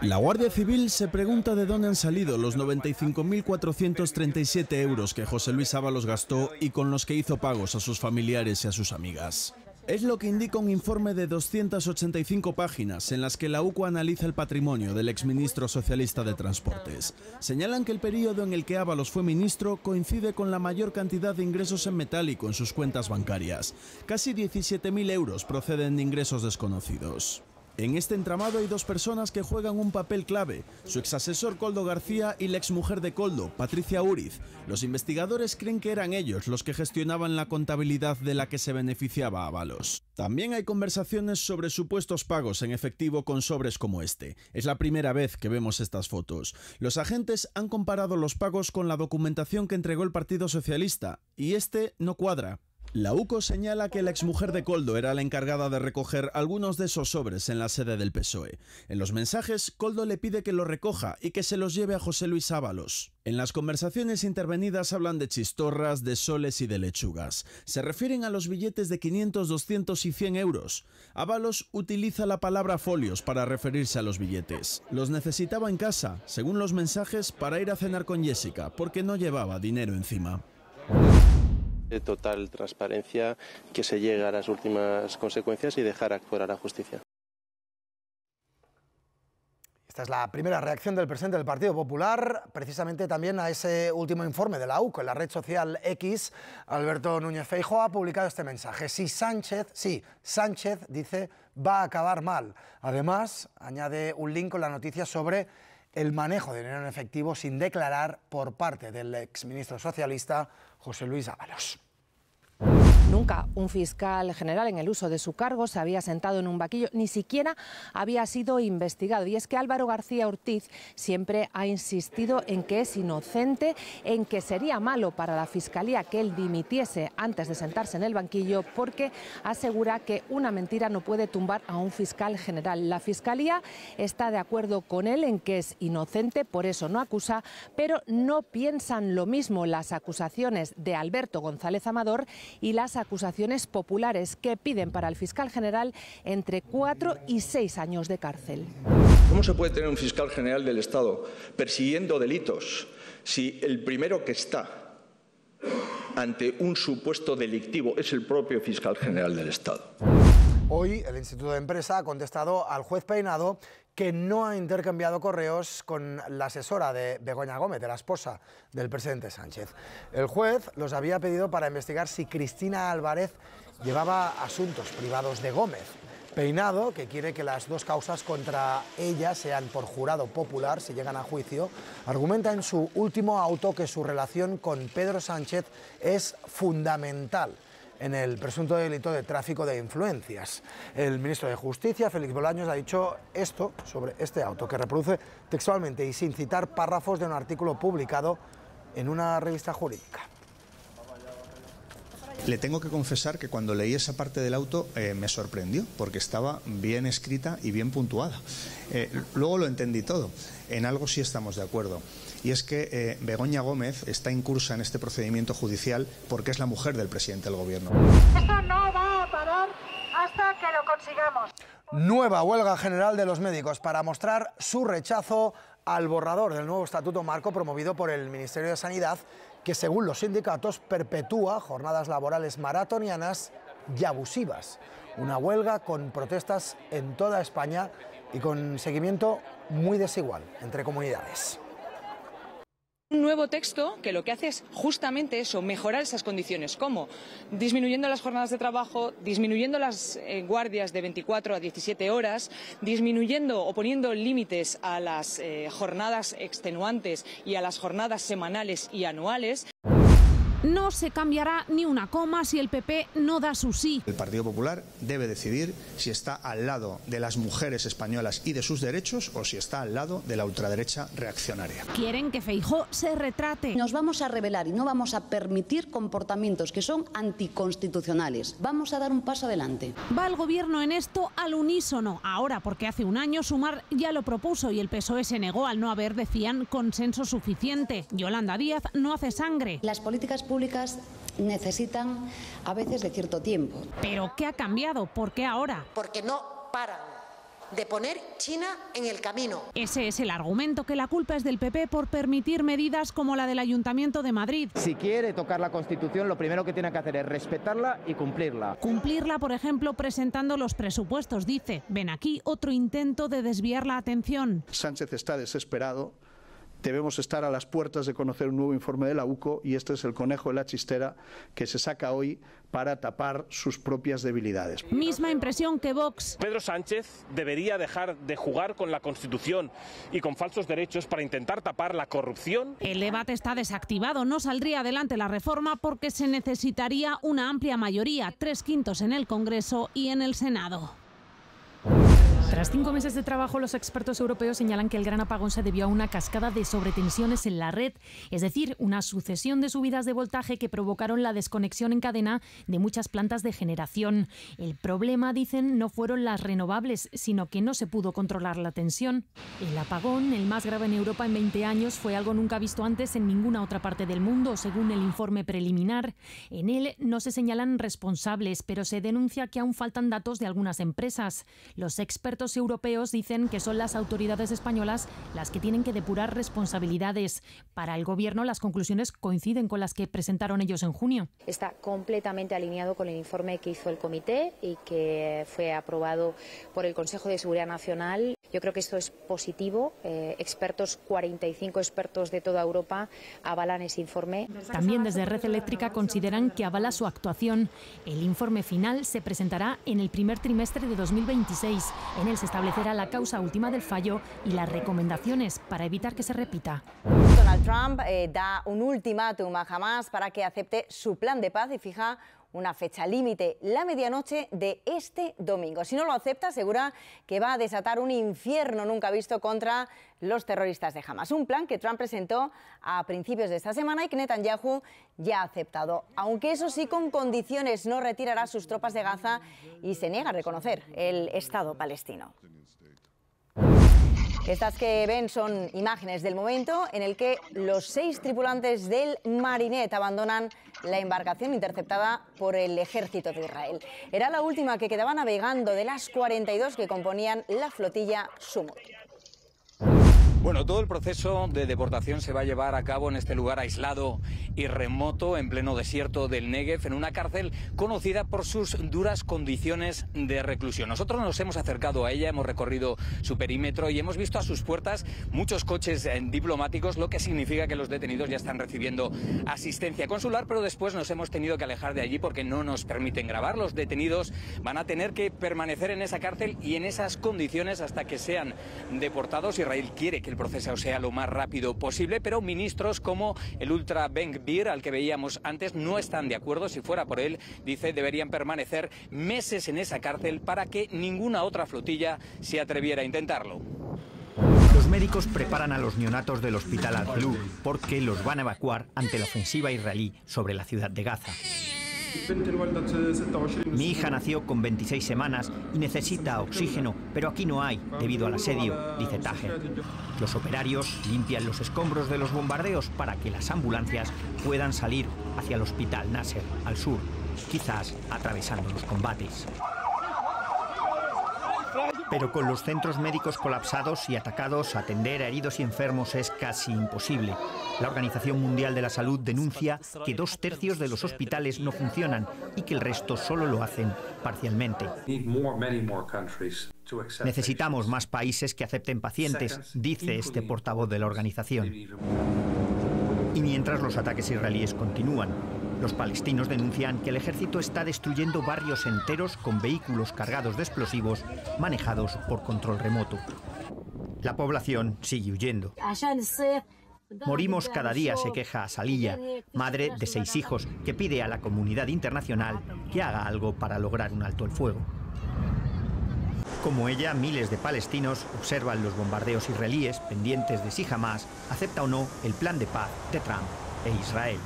La Guardia Civil se pregunta de dónde han salido los 95.437 euros que José Luis Ábalos gastó y con los que hizo pagos a sus familiares y a sus amigas. Es lo que indica un informe de 285 páginas en las que la UCO analiza el patrimonio del exministro socialista de Transportes. Señalan que el periodo en el que Ábalos fue ministro coincide con la mayor cantidad de ingresos en metálico en sus cuentas bancarias. Casi 17.000 euros proceden de ingresos desconocidos. En este entramado hay dos personas que juegan un papel clave, su exasesor Koldo García y la exmujer de Koldo, Patricia Úriz. Los investigadores creen que eran ellos los que gestionaban la contabilidad de la que se beneficiaba Ábalos. También hay conversaciones sobre supuestos pagos en efectivo con sobres como este. Es la primera vez que vemos estas fotos. Los agentes han comparado los pagos con la documentación que entregó el Partido Socialista y este no cuadra. La UCO señala que la exmujer de Koldo era la encargada de recoger algunos de esos sobres en la sede del PSOE. En los mensajes, Koldo le pide que los recoja y que se los lleve a José Luis Ábalos. En las conversaciones intervenidas hablan de chistorras, de soles y de lechugas. Se refieren a los billetes de 500, 200 y 100 euros. Ábalos utiliza la palabra folios para referirse a los billetes. Los necesitaba en casa, según los mensajes, para ir a cenar con Jessica, porque no llevaba dinero encima. De total transparencia, que se llegue a las últimas consecuencias y dejar actuar a la justicia. Esta es la primera reacción del presidente del Partido Popular, precisamente también a ese último informe de la UCO. En la red social X, Alberto Núñez Feijóo ha publicado este mensaje. Sánchez dice, va a acabar mal. Además, añade un link con la noticia sobre el manejo de dinero en efectivo sin declarar por parte del exministro socialista José Luis Ábalos. Nunca un fiscal general en el uso de su cargo se había sentado en un banquillo, ni siquiera había sido investigado. Y es que Álvaro García Ortiz siempre ha insistido en que es inocente, en que sería malo para la Fiscalía que él dimitiese antes de sentarse en el banquillo, porque asegura que una mentira no puede tumbar a un fiscal general. La Fiscalía está de acuerdo con él en que es inocente, por eso no acusa, pero no piensan lo mismo las acusaciones de Alberto González Amador y las acusaciones populares que piden para el fiscal general entre 4 y 6 años de cárcel. ¿Cómo se puede tener un fiscal general del Estado persiguiendo delitos si el primero que está ante un supuesto delictivo es el propio fiscal general del Estado? Hoy el Instituto de Empresa ha contestado al juez Peinado que no ha intercambiado correos con la asesora de Begoña Gómez, de la esposa del presidente Sánchez. El juez los había pedido para investigar si Cristina Álvarez llevaba asuntos privados de Gómez. Peinado, que quiere que las dos causas contra ella sean por jurado popular si llegan a juicio, argumenta en su último auto que su relación con Pedro Sánchez es fundamental en el presunto delito de tráfico de influencias. El ministro de Justicia, Félix Bolaños, ha dicho esto sobre este auto, que reproduce textualmente y sin citar párrafos de un artículo publicado en una revista jurídica. Le tengo que confesar que cuando leí esa parte del auto me sorprendió, porque estaba bien escrita y bien puntuada. Luego lo entendí todo. En algo sí estamos de acuerdo. Y es que Begoña Gómez está incursa en este procedimiento judicial porque es la mujer del presidente del Gobierno. Esto no va a parar hasta que lo consigamos. Nueva huelga general de los médicos para mostrar su rechazo al borrador del nuevo estatuto marco promovido por el Ministerio de Sanidad, que según los sindicatos perpetúa jornadas laborales maratonianas y abusivas. Una huelga con protestas en toda España y con seguimiento muy desigual entre comunidades. Un nuevo texto que lo que hace es justamente eso, mejorar esas condiciones. ¿Cómo? Disminuyendo las jornadas de trabajo, disminuyendo las guardias de 24 a 17 horas, disminuyendo o poniendo límites a las jornadas extenuantes y a las jornadas semanales y anuales. No se cambiará ni una coma si el PP no da su sí. El Partido Popular debe decidir si está al lado de las mujeres españolas y de sus derechos o si está al lado de la ultraderecha reaccionaria. Quieren que Feijóo se retrate. Nos vamos a rebelar y no vamos a permitir comportamientos que son anticonstitucionales. Vamos a dar un paso adelante. Va el Gobierno en esto al unísono. Ahora, porque hace un año Sumar ya lo propuso y el PSOE se negó al no haber, decían, consenso suficiente. Yolanda Díaz no hace sangre. Las políticas públicas necesitan a veces de cierto tiempo. ¿Pero qué ha cambiado? ¿Por qué ahora? Porque no paran. de poner China en el camino. Ese es el argumento, que la culpa es del PP por permitir medidas como la del Ayuntamiento de Madrid. Si quiere tocar la Constitución, lo primero que tiene que hacer es respetarla y cumplirla. Cumplirla, por ejemplo, presentando los presupuestos, dice. Ven aquí otro intento de desviar la atención. Sánchez está desesperado. Debemos estar a las puertas de conocer un nuevo informe de la UCO y este es el conejo de la chistera que se saca hoy para tapar sus propias debilidades. Misma impresión que Vox. Pedro Sánchez debería dejar de jugar con la Constitución y con falsos derechos para intentar tapar la corrupción. El debate está desactivado. No saldría adelante la reforma porque se necesitaría una amplia mayoría, 3/5 en el Congreso y en el Senado. Tras 5 meses de trabajo, los expertos europeos señalan que el gran apagón se debió a una cascada de sobretensiones en la red, es decir, una sucesión de subidas de voltaje que provocaron la desconexión en cadena de muchas plantas de generación. El problema, dicen, no fueron las renovables, sino que no se pudo controlar la tensión. El apagón, el más grave en Europa en 20 años, fue algo nunca visto antes en ninguna otra parte del mundo, según el informe preliminar. En él no se señalan responsables, pero se denuncia que aún faltan datos de algunas empresas. Los expertos europeos dicen que son las autoridades españolas las que tienen que depurar responsabilidades. Para el Gobierno, las conclusiones coinciden con las que presentaron ellos en junio. Está completamente alineado con el informe que hizo el comité y que fue aprobado por el Consejo de Seguridad Nacional. Yo creo que esto es positivo. 45 expertos de toda Europa avalan ese informe. También desde Red Eléctrica consideran que avala su actuación. El informe final se presentará en el primer trimestre de 2026. En él se establecerá la causa última del fallo y las recomendaciones para evitar que se repita. Donald Trump da un ultimátum a Hamás para que acepte su plan de paz y fija una fecha límite, la medianoche de este domingo. Si no lo acepta, asegura que va a desatar un infierno nunca visto contra los terroristas de Hamás. Un plan que Trump presentó a principios de esta semana y que Netanyahu ya ha aceptado. Aunque eso sí, con condiciones, no retirará sus tropas de Gaza y se niega a reconocer el Estado palestino. Estas que ven son imágenes del momento en el que los 6 tripulantes del Marinette abandonan la embarcación interceptada por el ejército de Israel. Era la última que quedaba navegando de las 42 que componían la flotilla Sumut. Bueno, todo el proceso de deportación se va a llevar a cabo en este lugar aislado y remoto, en pleno desierto del Negev, en una cárcel conocida por sus duras condiciones de reclusión. Nosotros nos hemos acercado a ella, hemos recorrido su perímetro y hemos visto a sus puertas muchos coches diplomáticos, lo que significa que los detenidos ya están recibiendo asistencia consular, pero después nos hemos tenido que alejar de allí porque no nos permiten grabar. Los detenidos van a tener que permanecer en esa cárcel y en esas condiciones hasta que sean deportados. Israel quiere que el proceso sea lo más rápido posible, pero ministros como el ultra Ben Gvir, al que veíamos antes, no están de acuerdo. Si fuera por él, dice, deberían permanecer meses en esa cárcel para que ninguna otra flotilla se atreviera a intentarlo. Los médicos preparan a los neonatos del hospital Al-Khaloub porque los van a evacuar ante la ofensiva israelí sobre la ciudad de Gaza. Mi hija nació con 26 semanas y necesita oxígeno, pero aquí no hay, debido al asedio, dice Taher. Los operarios limpian los escombros de los bombardeos para que las ambulancias puedan salir hacia el hospital Nasser, al sur, quizás atravesando los combates. Pero con los centros médicos colapsados y atacados, atender a heridos y enfermos es casi imposible. La Organización Mundial de la Salud denuncia que 2/3 de los hospitales no funcionan y que el resto solo lo hacen parcialmente. Necesitamos más países que acepten pacientes, dice este portavoz de la organización. Y mientras los ataques israelíes continúan, los palestinos denuncian que el ejército está destruyendo barrios enteros con vehículos cargados de explosivos manejados por control remoto. La población sigue huyendo. Morimos cada día, se queja Salilla, madre de 6 hijos, que pide a la comunidad internacional que haga algo para lograr un alto el fuego. Como ella, miles de palestinos observan los bombardeos israelíes pendientes de si Hamás acepta o no el plan de paz de Trump e Israel.